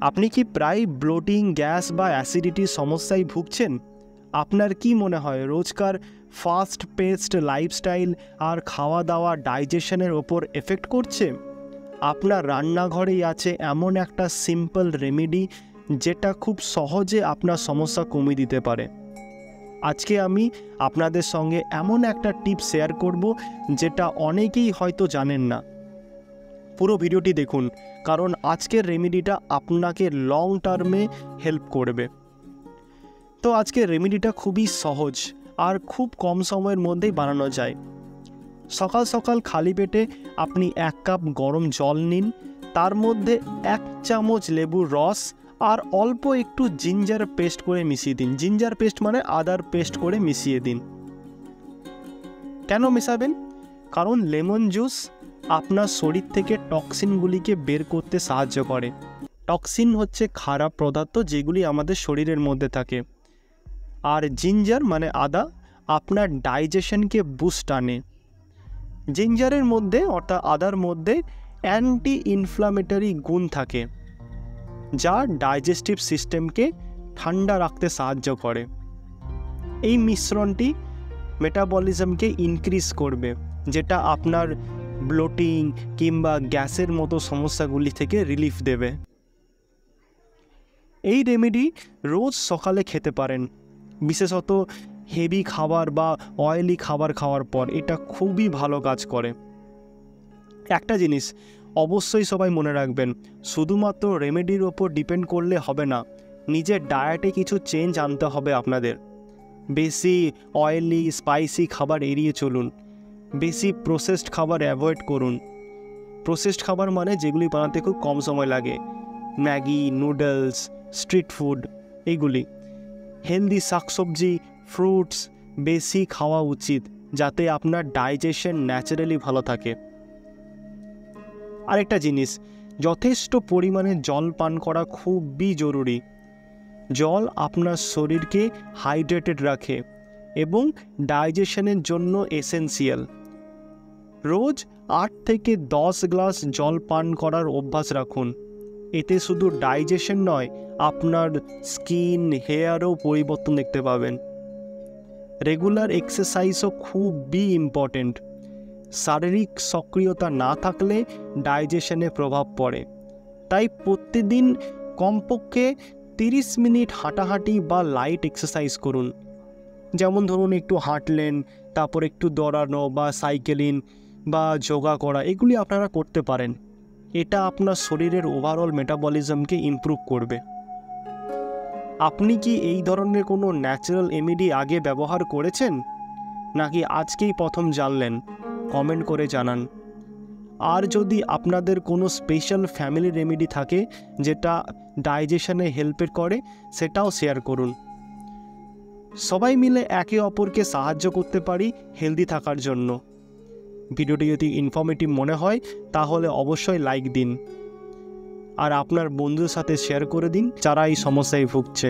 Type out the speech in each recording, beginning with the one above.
আপনি কি প্রায় ব্লোটিং, গ্যাস বা অ্যাসিডিটির সমস্যায় ভুগছেন? আপনার কি মনে হয় রোজকার ফাস্ট পেস্ট লাইফস্টাইল আর খাওয়া দাওয়া ডাইজেশনের ওপর এফেক্ট করছে? আপনার রান্নাঘরেই আছে এমন একটা সিম্পল রেমেডি যেটা খুব সহজে আপনার সমস্যা কমিয়ে দিতে পারে। আজকে আমি আপনাদের সঙ্গে এমন একটা টিপ শেয়ার করব যেটা অনেকেই হয়তো জানেন না। পুরো ভিডিওটি দেখুন, কারণ আজকের রেমেডিটা আপনাকে লং টার্মে হেল্প করবে। তো আজকের রেমেডিটা খুবই সহজ আর খুব কম সময়ের মধ্যেই বানানো যায়। সকাল সকাল খালি পেটে আপনি 1 কাপ গরম জল নিন, তার মধ্যে 1 চামচ লেবুর রস আর অল্প একটু জিঞ্জার পেস্ট করে মিশিয়ে দিন। জিঞ্জার পেস্ট মানে আদার পেস্ট করে মিশিয়ে দিন। কেন মেশাবেন? কারণ লেমন জুস আপনার শরীর থেকে টক্সিনগুলিকে বের করতে সাহায্য করে। টক্সিন হচ্ছে খারাপ পদার্থ যেগুলি আমাদের শরীরের মধ্যে থাকে। আর জিঞ্জার মানে আদা আপনার ডাইজেশনকে বুস্ট আনে। জিঞ্জারের মধ্যে অর্থাৎ আদার মধ্যে অ্যান্টি ইনফ্লামেটরি গুণ থাকে, যা ডাইজেস্টিভ সিস্টেমকে ঠান্ডা রাখতে সাহায্য করে। এই মিশ্রণটি মেটাবলিজমকে ইনক্রিজ করবে, যেটা আপনার ব্লোটিং কিংবা গ্যাসের মতো সমস্যাগুলি থেকে রিলিফ দেবে। এই রেমেডি রোজ সকালে খেতে পারেন, বিশেষত হেভি খাবার বা অয়েলি খাবার খাওয়ার পর। এটা খুবই ভালো কাজ করে। একটা জিনিস অবশ্যই সবাই মনে রাখবেন, শুধুমাত্র রেমেডির ওপর ডিপেন্ড করলে হবে না, নিজের ডায়েটে কিছু চেঞ্জ আনতে হবে আপনাদের। বেশি অয়েলি স্পাইসি খাবার এড়িয়ে চলুন, বেশি প্রসেসড খাবার অ্যাভয়েড করুন। প্রসেসড খাবার মানে যেগুলি বানাতে খুব কম সময় লাগে, ম্যাগি, নুডলস, স্ট্রিট ফুড, এইগুলি। হেলদি শাকসবজি, ফ্রুটস বেশি খাওয়া উচিত, যাতে আপনার ডাইজেশন ন্যাচারালি ভালো থাকে। আরেকটা জিনিস, যথেষ্ট পরিমাণে জল পান করা খুবই জরুরি। জল আপনার শরীরকে হাইড্রেটেড রাখে এবং ডাইজেশনের জন্য এসেনশিয়াল। রোজ 8 থেকে 10 গ্লাস জল পান করার অভ্যাস রাখুন। এতে শুধু ডাইজেশন নয়, আপনার স্কিন, হেয়ারও পরিবর্তন দেখতে পাবেন। রেগুলার এক্সারসাইজও খুবই ইম্পর্টেন্ট। শারীরিক সক্রিয়তা না থাকলে ডাইজেশনে প্রভাব পড়ে। তাই প্রতিদিন কমপক্ষে 30 মিনিট হাঁটাহাঁটি বা লাইট এক্সারসাইজ করুন। যেমন ধরুন একটু হাঁটলেন, তারপর একটু দৌড়ানো বা সাইকেলিং বা যোগা করা, এগুলি আপনারা করতে পারেন। এটা আপনার শরীরের ওভারঅল মেটাবলিজমকে ইমপ্রুভ করবে। আপনি কি এই ধরনের কোনো ন্যাচারাল রেমেডি আগে ব্যবহার করেছেন, নাকি আজকেই প্রথম জানলেন? কমেন্ট করে জানান। আর যদি আপনাদের কোনো স্পেশাল ফ্যামিলি রেমেডি থাকে যেটা ডাইজেশনে হেল্প করে, সেটাও শেয়ার করুন। সবাই মিলে একে অপরকে সাহায্য করতে পারি হেলদি থাকার জন্য। ভিডিওটি যদি ইনফরমেটিভ মনে হয় তাহলে অবশ্যই লাইক দিন, আর আপনার বন্ধুদের সাথে শেয়ার করে দিন যারা এই সমস্যায় ভুগছে।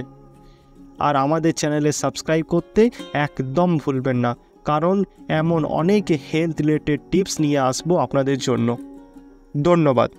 আর আমাদের চ্যানেলে সাবস্ক্রাইব করতে একদম ভুলবেন না, কারণ এমন অনেক হেলথ রিলেটেড টিপস নিয়ে আসবো আপনাদের জন্য। ধন্যবাদ।